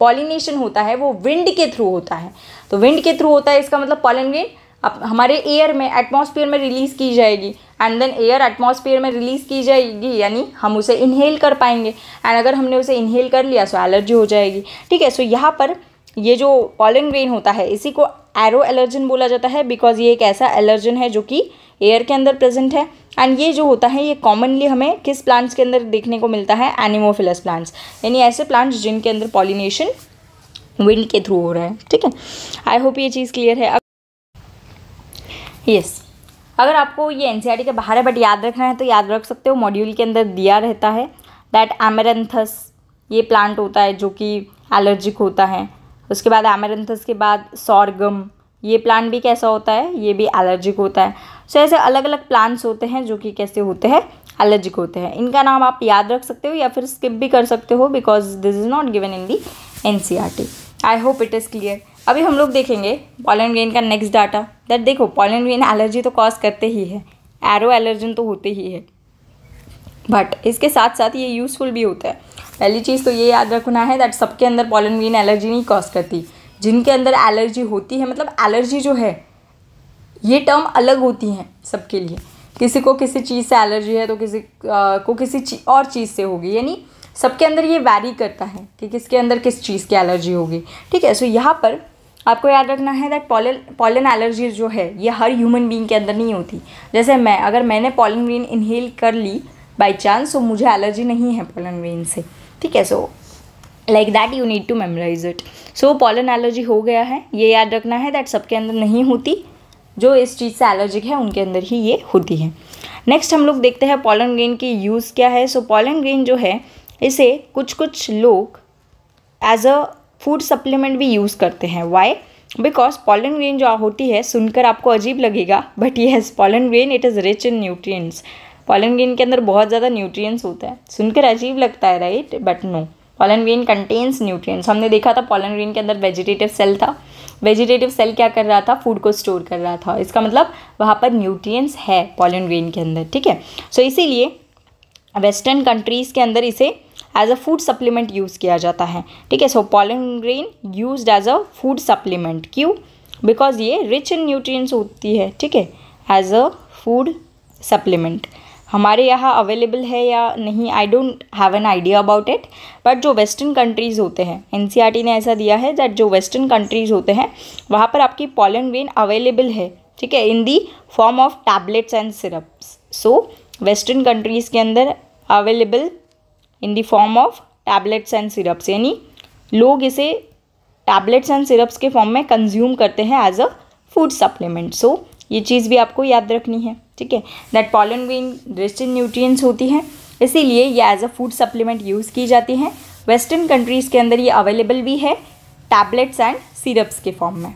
पॉलिनेशन होता है वो विंड के थ्रू होता है। तो विंड के थ्रू होता है, इसका मतलब पॉलन ग्रेन अब हमारे एयर में, एटमॉस्फेयर में रिलीज़ की जाएगी, एंड देन एयर एटमॉस्फेयर में रिलीज़ की जाएगी, यानी हम उसे इनहेल कर पाएंगे, एंड अगर हमने उसे इनहेल कर लिया तो एलर्जी हो जाएगी। ठीक है, सो यहाँ पर ये जो पॉलन ग्रेन होता है इसी को एरो एलर्जन बोला जाता है, बिकॉज ये एक ऐसा एलर्जन है जो कि एयर के अंदर प्रेजेंट है। एंड ये जो होता है ये कॉमनली हमें किस प्लांट्स के अंदर देखने को मिलता है, एनिमोफिलस प्लांट्स, यानी ऐसे प्लांट्स जिनके अंदर पॉलिनेशन विंड के थ्रू हो रहा है। ठीक है, आई होप ये चीज़ क्लियर है। यस, अगर आपको ये एनसीईआरटी के बाहर है बट याद रखना है तो याद रख सकते हो, मॉड्यूल के अंदर दिया रहता है दैट एमेरंथस ये प्लांट होता है जो कि एलर्जिक होता है। उसके बाद एमेरंथस के बाद सॉर्गम, ये प्लांट भी कैसा होता है, ये भी एलर्जिक होता है। सो ऐसे अलग अलग प्लांट्स होते हैं जो कि कैसे होते हैं, एलर्जिक होते हैं। इनका नाम आप याद रख सकते हो या फिर स्किप भी कर सकते हो, because this is not given in the NCERT. I hope it is clear. अभी हम लोग देखेंगे पॉलन ग्रेन का नेक्स्ट डाटा, दैट देखो पॉलन ग्रेन एलर्जी तो कॉज करते ही है, एरो एलर्जन तो होते ही है, बट इसके साथ साथ ये यूज़फुल भी होता है। पहली चीज़ तो ये याद रखना है दैट सबके अंदर पॉलन ग्रेन एलर्जी नहीं कॉज करती। जिनके अंदर एलर्जी होती है, मतलब एलर्जी जो है ये टर्म अलग होती हैं सबके लिए। किसी को किसी चीज़ से एलर्जी है तो किसी को किसी और चीज़ से होगी, यानी सबके अंदर ये वैरी करता है कि किसके अंदर किस चीज़ की एलर्जी होगी। ठीक है, सो यहाँ पर आपको याद रखना है दैट पॉलन एलर्जी जो है ये हर ह्यूमन बीइंग के अंदर नहीं होती। जैसे अगर मैंने पॉलन ग्रेन इनहेल कर ली बाई चांस, तो मुझे एलर्जी नहीं है पॉलन ग्रेन से। ठीक है, so like that you need to memorise it. So pollen allergy हो गया है, ये याद रखना है दैट सबके अंदर नहीं होती, जो इस चीज़ से एलर्जिक है उनके अंदर ही ये होती है। नेक्स्ट हम लोग देखते हैं पॉलन ग्रेन की यूज़ क्या है। सो पॉलन ग्रेन जो है इसे कुछ लोग एज अ फूड सप्लीमेंट भी यूज़ करते हैं। वाई? बिकॉज पॉलन ग्रेन जो होती है, सुनकर आपको अजीब लगेगा but yes, pollen grain it is rich in nutrients. Pollen grain के अंदर बहुत ज़्यादा न्यूट्रिएंट्स होता है, सुनकर अजीब लगता है right, but no, pollen grain contains nutrients. हमने देखा था पॉलन ग्रेन के अंदर वेजिटेटिव सेल था, वेजिटेटिव सेल क्या कर रहा था, फूड को स्टोर कर रहा था, इसका मतलब वहाँ पर न्यूट्रिएंट्स है पॉलन ग्रेन के अंदर। ठीक है, सो इसीलिए वेस्टर्न कंट्रीज़ के अंदर इसे as a food supplement use किया जाता है। ठीक है, so pollen grain used as a food supplement. क्यों? बिकॉज ये रिच इन न्यूट्रिएंट्स होती है। ठीक है, एज अ फूड सप्लीमेंट हमारे यहाँ अवेलेबल है या नहीं, I don't have an idea about it, but जो वेस्टर्न कंट्रीज़ होते हैं, एनसीईआरटी ने ऐसा दिया है दैट जो वेस्टर्न कंट्रीज़ होते हैं वहाँ पर आपकी पॉलन ग्रेन अवेलेबल है। ठीक है, in the form of tablets and syrups. So western countries के अंदर available in the form of tablets and syrups, यानी लोग इसे टैबलेट्स एंड सिरप्स के फॉर्म में कंज्यूम करते हैं as a food supplement. So ये चीज़ भी आपको याद रखनी है। ठीक है, that pollen grain rich in nutrients होती है, इसीलिए ये as a food supplement use की जाती हैं। वेस्टर्न कंट्रीज़ के अंदर ये अवेलेबल भी है टैबलेट्स एंड सिरप्स के फॉर्म में।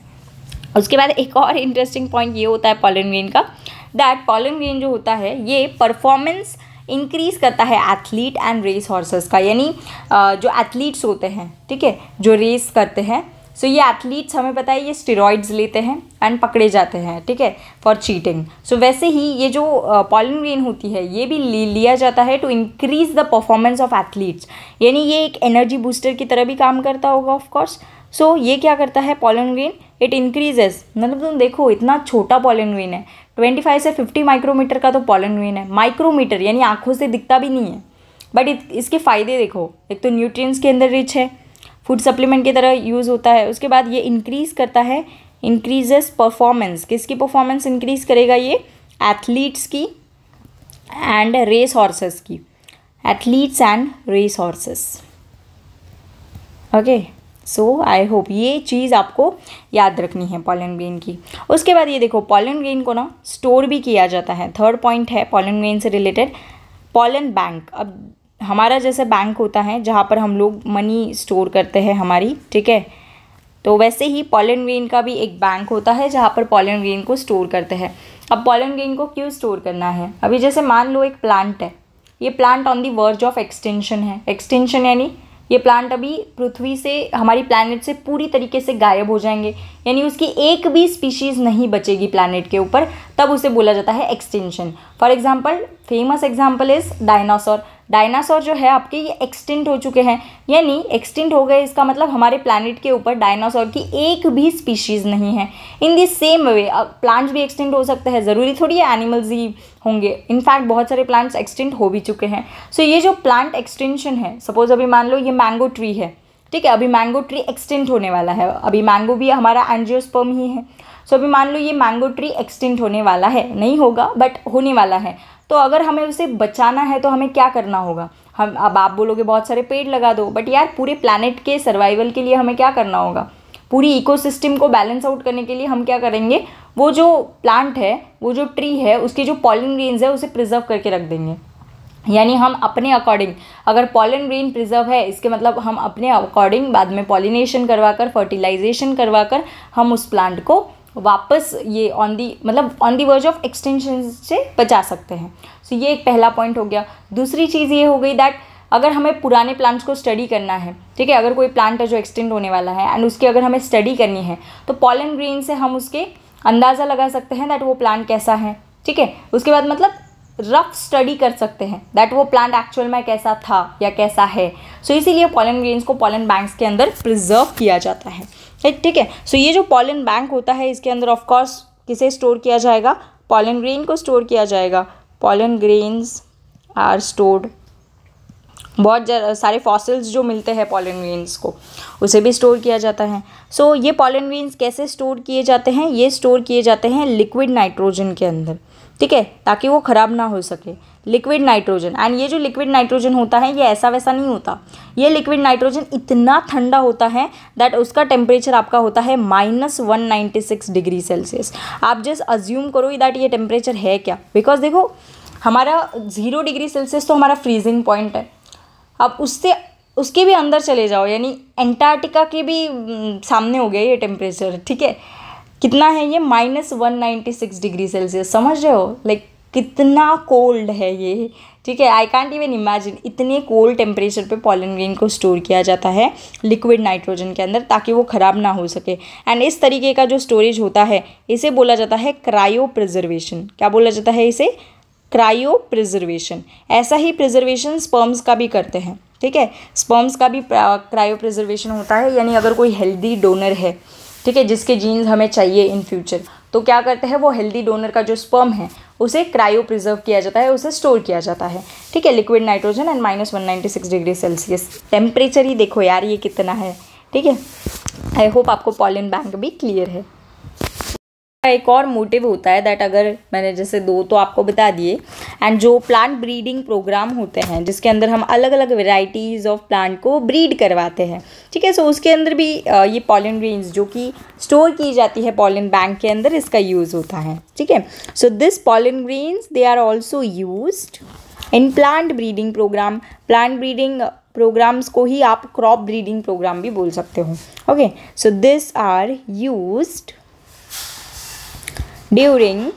उसके बाद एक और इंटरेस्टिंग पॉइंट ये होता है पॉलन ग्रेन का, दैट पॉलन ग्रेन जो होता है ये परफॉर्मेंस इंक्रीज़ करता है एथलीट एंड रेस हॉर्सेस का, यानी जो एथलीट्स होते हैं, ठीक है, जो रेस करते हैं, सो ये एथलीट्स हमें पता है ये स्टेरॉइड्स लेते हैं एंड पकड़े जाते हैं, ठीक है, फॉर चीटिंग। सो वैसे ही ये जो पॉलन ग्रेन होती है ये भी लिया जाता है to increase the performance of athletes, यानी ये एक एनर्जी बूस्टर की तरह भी काम करता होगा ऑफ कोर्स। सो ये क्या करता है पॉलन ग्रेन, इट इंक्रीजेस, मतलब तुम देखो इतना छोटा पॉलन ग्रेन है, 25 से 50 माइक्रोमीटर का तो पॉलन ग्रेन है, माइक्रोमीटर यानी आंखों से दिखता भी नहीं है, बट इसके फ़ायदे देखो, एक तो न्यूट्रिएंट्स के अंदर रिच है, फूड सप्लीमेंट की तरह यूज़ होता है। उसके बाद ये इंक्रीज़ करता है, इंक्रीजेस परफॉर्मेंस, किसकी परफॉर्मेंस इंक्रीज़ करेगा ये, एथलीट्स की एंड रेस हॉर्सेस की, athletes and race horses. Okay, so I hope ये चीज़ आपको याद रखनी है पॉलन ग्रेन की। उसके बाद ये देखो पॉलन ग्रेन को ना स्टोर भी किया जाता है, थर्ड पॉइंट है पॉलन ग्रेन से रिलेटेड, पॉलन बैंक। अब हमारा जैसे बैंक होता है जहाँ पर हम लोग मनी स्टोर करते हैं हमारी, ठीक है, तो वैसे ही पॉलन ग्रेन का भी एक बैंक होता है जहाँ पर पॉलन ग्रेन को स्टोर करते हैं। अब पॉलन ग्रेन को क्यों स्टोर करना है, अभी जैसे मान लो एक प्लांट है, ये plant on the verge of extension है, एक्सटेंशन यानी ये प्लांट अभी पृथ्वी से, हमारी प्लैनेट से पूरी तरीके से गायब हो जाएंगे, यानी उसकी एक भी स्पीशीज़ नहीं बचेगी प्लैनेट के ऊपर, तब उसे बोला जाता है extension. For example, famous example is dinosaur. Dinosaur जो है आपके ये एक्सटिंक्ट हो चुके हैं, यानी एक्सटिंक्ट हो गए इसका मतलब हमारे प्लैनेट के ऊपर डायनासोर की एक भी स्पीशीज़ नहीं है। In the same way plants भी एक्सटिंक्ट हो सकते हैं, ज़रूरी थोड़ी है एनिमल्स ही होंगे, इनफैक्ट बहुत सारे प्लांट्स एक्सटिंक्ट हो भी चुके हैं। सो ये जो प्लांट एक्सटेंशन है, सपोज अभी मान लो ये मैंगो ट्री है, ठीक है, अभी मैंगो ट्री एक्सटिंक्ट होने वाला है, अभी मैंगो भी हमारा एंजियोस्पर्म ही है। सो अभी मान लो ये मैंगो ट्री एक्सटिंक्ट होने वाला है, नहीं होगा बट होने वाला है, तो अगर हमें उसे बचाना है तो हमें क्या करना होगा, हम, अब आप बोलोगे बहुत सारे पेड़ लगा दो, बट यार पूरे प्लैनेट के सर्वाइवल के लिए हमें क्या करना होगा, पूरी इकोसिस्टम को बैलेंस आउट करने के लिए हम क्या करेंगे, वो जो प्लांट है, वो जो ट्री है, उसके जो पॉलन ग्रेन्स है उसे प्रिजर्व करके रख देंगे। यानी हम अपने अकॉर्डिंग, अगर पॉलन ग्रेन प्रिजर्व है इसके मतलब हम अपने अकॉर्डिंग बाद में पॉलिनेशन करवाकर, फर्टिलाइजेशन करवाकर हम उस प्लांट को वापस ये on the verge of extension से बचा सकते हैं। सो ये एक पहला पॉइंट हो गया। दूसरी चीज़ ये हो गई दैट अगर हमें पुराने प्लांट्स को स्टडी करना है, ठीक है, अगर कोई प्लांट है जो एक्सटेंड होने वाला है एंड उसकी अगर हमें स्टडी करनी है तो पॉलन ग्रेन से हम उसके अंदाज़ा लगा सकते हैं दैट वो प्लांट कैसा है, ठीक है, उसके बाद मतलब रफ स्टडी कर सकते हैं दैट वो प्लांट एक्चुअल में कैसा था या कैसा है। सो इसीलिए पॉलन ग्रेन्स को पॉलन बैंक्स के अंदर प्रिजर्व किया जाता है, ठीक है। सो ये जो पॉलन बैंक होता है इसके अंदर ऑफ कोर्स किसे स्टोर किया जाएगा, पॉलन ग्रेन को स्टोर किया जाएगा। पॉलन ग्रेन्स आर स्टोर्ड, बहुत सारे फॉसिल्स जो मिलते हैं पॉलन ग्रेन्स को उसे भी स्टोर किया जाता है। सो ये पॉलन ग्रेन्स कैसे स्टोर किए जाते हैं, ये स्टोर किए जाते हैं लिक्विड नाइट्रोजन के अंदर, ठीक है, ताकि वो ख़राब ना हो सके। लिक्विड नाइट्रोजन, एंड ये जो लिक्विड नाइट्रोजन होता है ये ऐसा वैसा नहीं होता, ये लिक्विड नाइट्रोजन इतना ठंडा होता है दैट उसका टेम्परेचर आपका होता है -196 डिग्री सेल्सियस। आप जस्ट अज्यूम करो दैट ये टेम्परेचर है क्या, बिकॉज देखो हमारा 0 डिग्री सेल्सियस तो हमारा फ्रीजिंग पॉइंट है, अब उसके भी अंदर चले जाओ यानी एंटार्क्टिका के भी सामने हो गया ये टेम्परेचर, ठीक है, कितना है ये -196 डिग्री सेल्सियस, समझ रहे हो, लाइक कितना कोल्ड है ये, ठीक है। आई कांट इवन इमेजिन इतने कोल्ड टेम्परेचर पे पॉलन ग्रेन को स्टोर किया जाता है लिक्विड नाइट्रोजन के अंदर ताकि वो ख़राब ना हो सके। एंड इस तरीके का जो स्टोरेज होता है इसे बोला जाता है क्रायो प्रिजर्वेशन। क्या बोला जाता है इसे, क्रायो प्रिजर्वेशन। ऐसा ही प्रिजर्वेशन स्पर्म्स का भी करते हैं, ठीक है, स्पर्म्स का भी क्रायो प्रिजर्वेशन होता है, यानी अगर कोई हेल्दी डोनर है, ठीक है, जिसके जीन्स हमें चाहिए इन फ्यूचर, तो क्या करते हैं वो हेल्दी डोनर का जो स्पर्म है उसे क्रायो प्रिजर्व किया जाता है, उसे स्टोर किया जाता है, ठीक है, liquid nitrogen and -196 degree Celsius temperature ही देखो यार ये कितना है, ठीक है। आई होप आपको पॉलन बैंक भी क्लियर है। एक और मोटिव होता है दैट अगर मैंने जैसे 2 तो आपको बता दिए, एंड जो प्लांट ब्रीडिंग प्रोग्राम होते हैं जिसके अंदर हम अलग अलग वेराइटीज़ ऑफ प्लांट को ब्रीड करवाते हैं, ठीक है, सो उसके अंदर भी ये पॉलन ग्रेन्स जो कि स्टोर की जाती है पॉलन बैंक के अंदर इसका यूज़ होता है, ठीक है। So this pollen grains they are also used in plant breeding program. Plant breeding programs को ही आप क्रॉप ब्रीडिंग प्रोग्राम भी बोल सकते हो। Okay, so this are used during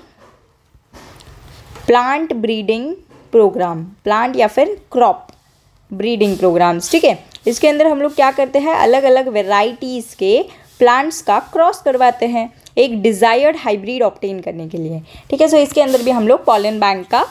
plant breeding program, plant या फिर क्रॉप ब्रीडिंग प्रोग्राम्स। ठीक है, इसके अंदर हम लोग क्या करते हैं, अलग अलग वेराइटीज़ के प्लांट्स का क्रॉस करवाते हैं एक डिज़ायर्ड हाइब्रिड ऑब्टेन करने के लिए। ठीक है, सो इसके अंदर भी हम लोग पॉलन बैंक का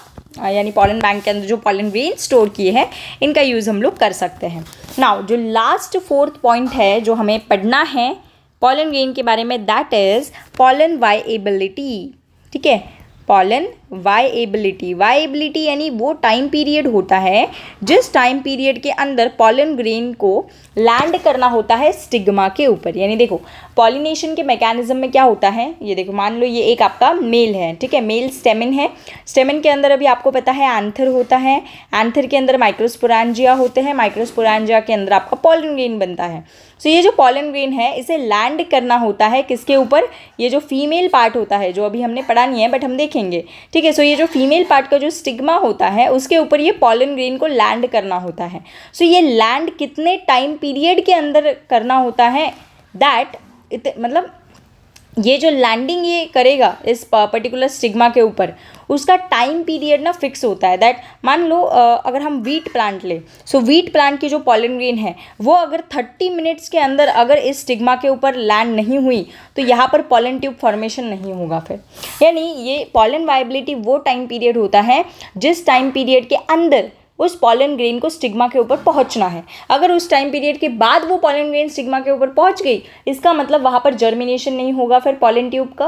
यानी पॉलन बैंक के अंदर जो पॉलन ग्रेन स्टोर किए हैं इनका यूज़ हम लोग कर सकते हैं। नाउ जो लास्ट 4th पॉइंट है जो हमें पढ़ना है पॉलन ग्रेन के बारे में, दैट इज़ पॉलन वाइएबिलिटी। ठीक है, पॉलन वाइएबिलिटी, वाइएबिलिटी यानी वो टाइम पीरियड होता है जिस टाइम पीरियड के अंदर पॉलन ग्रेन को लैंड करना होता है स्टिग्मा के ऊपर। यानी देखो पॉलिनेशन के मैकेनिज्म में क्या होता है, ये देखो मान लो ये एक आपका मेल है, ठीक है, मेल स्टेमिन है, स्टेमिन के अंदर अभी आपको पता है एंथर होता है, एंथर के अंदर माइक्रोस्पोरेंजिया होते हैं, माइक्रोस्पोरेंजिया के अंदर आपका पॉलन ग्रेन बनता है। सो ये जो पॉलन ग्रेन है इसे लैंड करना होता है किसके ऊपर, ये जो फीमेल पार्ट होता है जो अभी हमने पढ़ा नहीं है बट हम देखेंगे। ठीक है, सो ये जो फीमेल पार्ट का जो स्टिग्मा होता है उसके ऊपर ये पॉलन ग्रेन को लैंड करना होता है। सो ये लैंड कितने टाइम पीरियड के अंदर करना होता है, दैट मतलब ये जो लैंडिंग ये करेगा इस पर्टिकुलर स्टिग्मा के ऊपर उसका टाइम पीरियड ना फिक्स होता है। दैट मान लो अगर हम वीट प्लांट लें, सो वीट प्लांट की जो पॉलन ग्रेन है वो अगर 30 मिनट्स के अंदर अगर इस स्टिग्मा के ऊपर लैंड नहीं हुई तो यहाँ पर पॉलन ट्यूब फॉर्मेशन नहीं होगा फिर। यानी ये पॉलन वाइबिलिटी वो टाइम पीरियड होता है जिस टाइम पीरियड के अंदर उस पॉलन ग्रेन को स्टिग्मा के ऊपर पहुंचना है। अगर उस टाइम पीरियड के बाद वो पॉलन ग्रेन स्टिग्मा के ऊपर पहुंच गई इसका मतलब वहाँ पर जर्मिनेशन नहीं होगा फिर पॉलन ट्यूब का।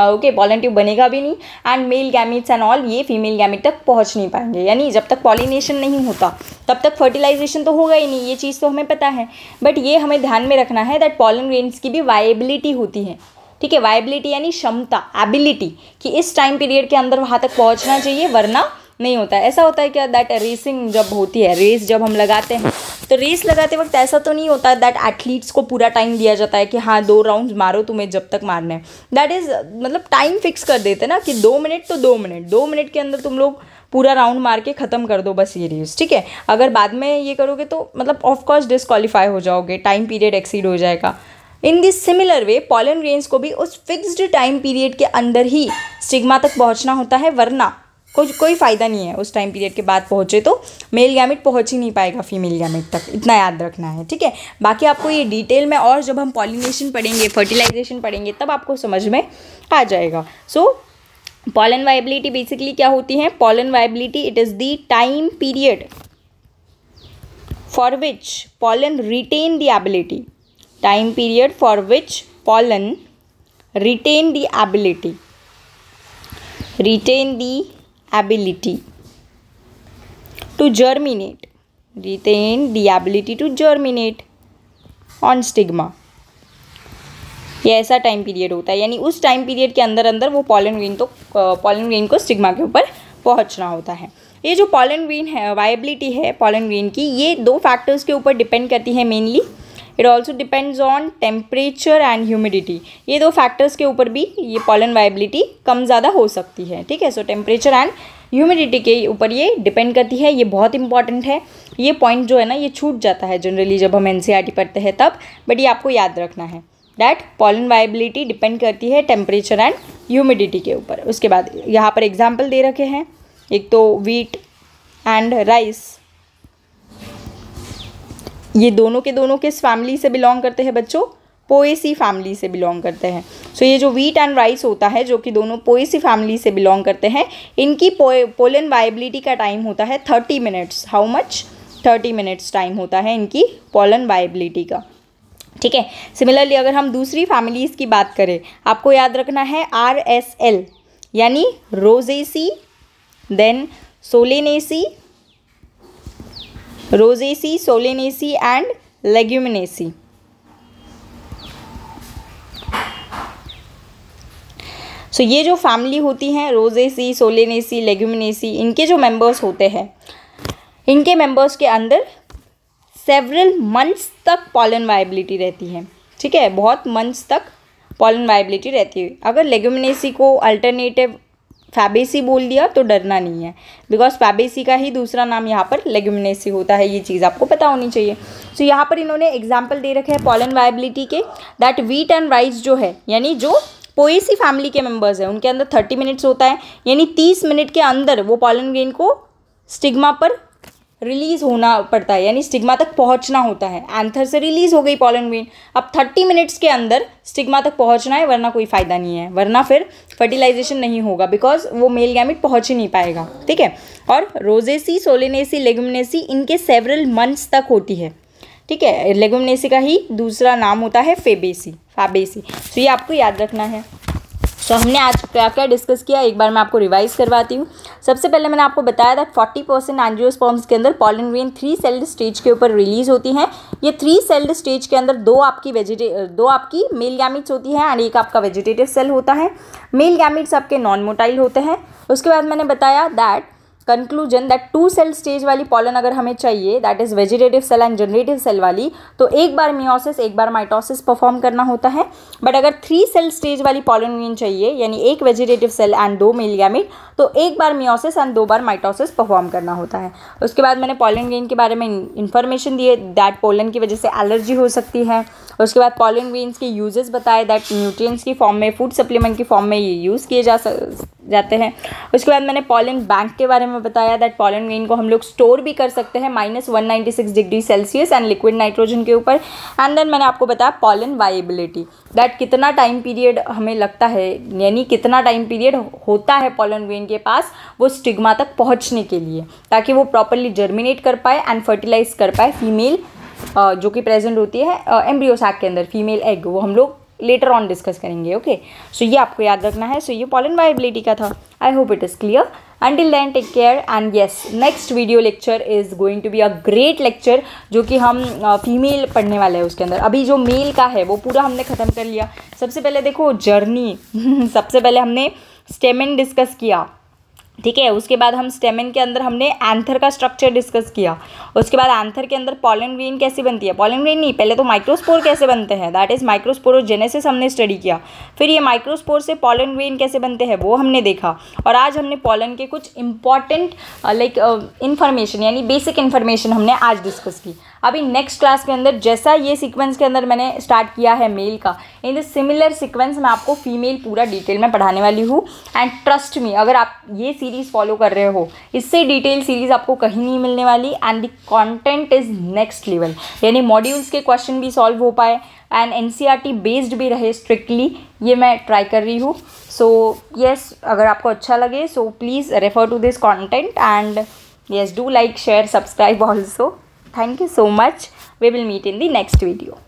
ओके, पॉलन ट्यूब बनेगा भी नहीं and male gametes and all ये फीमेल गैमीट तक पहुंच नहीं पाएंगे। यानी जब तक पॉलिनेशन नहीं होता तब तक फर्टिलाइजेशन तो होगा ही नहीं, ये चीज़ तो हमें पता है। बट ये हमें ध्यान में रखना है दैट पॉलन ग्रेन्स की भी वाइबिलिटी होती है। ठीक है, वाइबिलिटी यानी क्षमता, एबिलिटी कि इस टाइम पीरियड के अंदर वहाँ तक पहुँचना चाहिए वरना नहीं होता है। ऐसा होता है क्या, दैट रेसिंग जब होती है, रेस जब हम लगाते हैं तो रेस लगाते वक्त ऐसा तो नहीं होता दैट एथलीट्स को पूरा टाइम दिया जाता है कि हाँ 2 राउंड्स मारो तुम्हें जब तक मारना है। दैट इज़ मतलब टाइम फिक्स कर देते हैं ना कि 2 मिनट तो 2 मिनट, 2 मिनट के अंदर तुम लोग पूरा राउंड मार के ख़त्म कर दो बस ये रेस। ठीक है, अगर बाद में ये करोगे तो मतलब ऑफकोर्स डिस्क्वालीफाई हो जाओगे, टाइम पीरियड एक्सीड हो जाएगा। In this similar way pollen grains को भी उस फिक्स्ड टाइम पीरियड के अंदर ही स्टिग्मा तक पहुँचना होता है वरना कोई फ़ायदा नहीं है। उस टाइम पीरियड के बाद पहुँचे तो मेल गैमेट पहुँच ही नहीं पाएगा फीमेल गैमेट तक, इतना याद रखना है। ठीक है, बाकी आपको ये डिटेल में और जब हम पॉलिनेशन पढ़ेंगे, फर्टिलाइजेशन पढ़ेंगे तब आपको समझ में आ जाएगा। सो पॉलन वाइबिलिटी बेसिकली क्या होती है, pollen viability it is the time period for which pollen retain the ability, time period for which pollen retain the ability, retain the ability to germinate, retain the ability to germinate on stigma। ये ऐसा टाइम पीरियड होता है, यानी उस टाइम पीरियड के अंदर अंदर वो पॉलन ग्रेन को स्टिग्मा के ऊपर पहुंचना होता है। ये जो पॉलन ग्रेन है, वाइबिलिटी है पॉलन ग्रेन की, ये 2 फैक्टर्स के ऊपर डिपेंड करती है mainly. It also depends on temperature and humidity. ये 2 फैक्टर्स के ऊपर भी ये पॉलन वाइबिलिटी कम ज़्यादा हो सकती है। ठीक है, सो टेम्परेचर एंड ह्यूमिडिटी के ऊपर ये डिपेंड करती है। ये बहुत इंपॉर्टेंट है, ये पॉइंट जो है ना ये छूट जाता है जनरली जब हम एनसीईआरटी पढ़ते हैं तब, बट ये आपको याद रखना है दैट पॉलन वाइबिलिटी डिपेंड करती है टेम्परेचर एंड ह्यूमिडिटी के ऊपर। उसके बाद यहाँ पर एग्जाम्पल दे रखे हैं, एक तो वीट एंड राइस, ये दोनों के दोनों किस फैमिली से बिलोंग करते हैं बच्चों, पोएसी फैमिली से बिलोंग करते हैं। सो ये जो वीट एंड राइस होता है जो कि दोनों पोएसी फैमिली से बिलोंग करते हैं, इनकी पोलन वाइबिलिटी का टाइम होता है 30 minutes. How much, 30 minutes time होता है इनकी पोलन वाइबिलिटी का। ठीक है, सिमिलरली अगर हम दूसरी फैमिलीज़ की बात करें, आपको याद रखना है RSL यानी rosaceae, then solanaceae, rosaceae, solanaceae and leguminosae. So ये जो फैमिली होती हैं रोजेसी, सोलेनेसी, लेग्यूमिनेसी, इनके जो मेंबर्स होते हैं, इनके मेंबर्स के अंदर सेवरल मंथ्स तक पॉलन वाइबिलिटी रहती है। ठीक है, बहुत मंथ्स तक पॉलन वाइबिलिटी रहती है। अगर लेग्यूमिनेसी को अल्टरनेटिव फैबेसी बोल दिया तो डरना नहीं है, बिकॉज फैबेसी का ही दूसरा नाम यहाँ पर लेग्यूमिनेसी होता है, ये चीज़ आपको पता होनी चाहिए। सो यहाँ पर इन्होंने एग्जाम्पल दे रखे हैं पॉलन वायबिलिटी के, दैट वीट एंड राइस जो है, यानी जो पोएसी फैमिली के मेंबर्स हैं उनके अंदर 30 मिनट्स होता है, यानी 30 मिनट के अंदर वो पॉलन ग्रेन को स्टिग्मा पर रिलीज होना पड़ता है, यानी स्टिग्मा तक पहुंचना होता है। एंथर से रिलीज हो गई पॉलन ग्रेन, अब 30 मिनट्स के अंदर स्टिग्मा तक पहुंचना है, वरना कोई फ़ायदा नहीं है, वरना फिर फर्टिलाइजेशन नहीं होगा, बिकॉज वो मेल गैमेट पहुंच ही नहीं पाएगा। ठीक है, और रोजेसी, सोलेनेसी, लेग्यूमिनेसी इनके सेवरल मंथ्स तक होती है। ठीक है, लेग्यूमिनेसी का ही दूसरा नाम होता है फैबेसी। तो ये आपको याद रखना है। तो हमने आज क्या क्या डिस्कस किया, एक बार मैं आपको रिवाइज करवाती हूँ। सबसे पहले मैंने आपको बताया था 40% एंजियोस्पर्म्स के अंदर पॉलन ग्रेन 3 सेल्ड स्टेज के ऊपर रिलीज होती हैं। ये 3 सेल्ड स्टेज के अंदर दो आपकी मेल गैमेट्स होती हैं एंड एक आपका वेजिटेटिव सेल होता है। मेल गैमेट्स आपके नॉन मोटाइल होते हैं। उसके बाद मैंने बताया that conclusion that 2 cell stage वाली पॉलन अगर हमें चाहिए, that is vegetative cell and generative cell वाली, तो एक बार मियोसिस एक बार माइटोसिस परफॉर्म करना होता है। बट अगर 3 सेल स्टेज वाली पॉलन ग्रेन चाहिए, यानी एक vegetative cell and 2 male gamete, तो एक बार मियोसिस एंड 2 बार माइटोसिस परफॉर्म करना होता है। उसके बाद मैंने पॉलन ग्रेन के बारे में इन्फॉर्मेशन दिए, दैट पोलन की वजह से एलर्जी हो सकती है। उसके बाद पॉलन ग्रेन्स के यूजेस बताए, दैट न्यूट्रिएंट्स की फॉर्म में, फूड सप्लीमेंट की फॉर्म में ये यूज़ किए जाते हैं। उसके बाद मैंने पॉलन बैंक के बारे में बताया, दैट पॉलन ग्रेन को हम लोग स्टोर भी कर सकते हैं -196 degree Celsius and liquid nitrogen के ऊपर। एंड देन मैंने आपको बताया पॉलन वायबिलिटी, दैट कितना टाइम पीरियड हमें लगता है, यानी कितना टाइम पीरियड होता है पॉलन ग्रेन के पास वो स्टिग्मा तक पहुंचने के लिए, ताकि वो प्रॉपरली जर्मिनेट कर पाए एंड फर्टिलाइज कर पाए फीमेल जो कि प्रेजेंट होती है एम्ब्रियो सैक के अंदर, फीमेल एग, वो हम लोग लेटर ऑन डिस्कस करेंगे। ओके, सो ये आपको याद रखना है। सो ये पॉलन वायबिलिटी का था। I hope it is clear. Until then, take care and yes, next video lecture is going to be a great lecture, जो कि हम फीमेल पढ़ने वाले हैं उसके अंदर। अभी जो मेल का है वो पूरा हमने ख़त्म कर लिया। सबसे पहले देखो जर्नी सबसे पहले हमने स्टेमेन डिस्कस किया, ठीक है। उसके बाद हम स्टेमेन के अंदर हमने एंथर का स्ट्रक्चर डिस्कस किया। उसके बाद एंथर के अंदर पॉलन ग्रेन कैसे बनती है, पॉलन ग्रेन नहीं, पहले तो माइक्रोस्पोर कैसे बनते हैं, दैट इज़ माइक्रोस्पोरोजेनेसिस हमने स्टडी किया। फिर ये माइक्रोस्पोर से पॉलन ग्रेन कैसे बनते हैं वो हमने देखा। और आज हमने पॉलन के कुछ इंपॉर्टेंट इन्फॉर्मेशन, यानी बेसिक इन्फॉर्मेशन हमने आज डिस्कस की। अभी नेक्स्ट क्लास के अंदर जैसा ये सीक्वेंस के अंदर मैंने स्टार्ट किया है मेल का, इन द सिमिलर सीक्वेंस मैं आपको फीमेल पूरा डिटेल में पढ़ाने वाली हूँ। एंड ट्रस्ट मी, अगर आप ये सीरीज़ फॉलो कर रहे हो, इससे डिटेल सीरीज़ आपको कहीं नहीं मिलने वाली। And the content is next level, यानी मॉड्यूल्स के क्वेश्चन भी सॉल्व हो पाए एंड NCERT बेस्ड भी रहे स्ट्रिक्टली, ये मैं ट्राई कर रही हूँ। सो येस, अगर आपको अच्छा लगे so please refer to this content and yes, do like, share, subscribe also. Thank you so much. We will meet in the next video.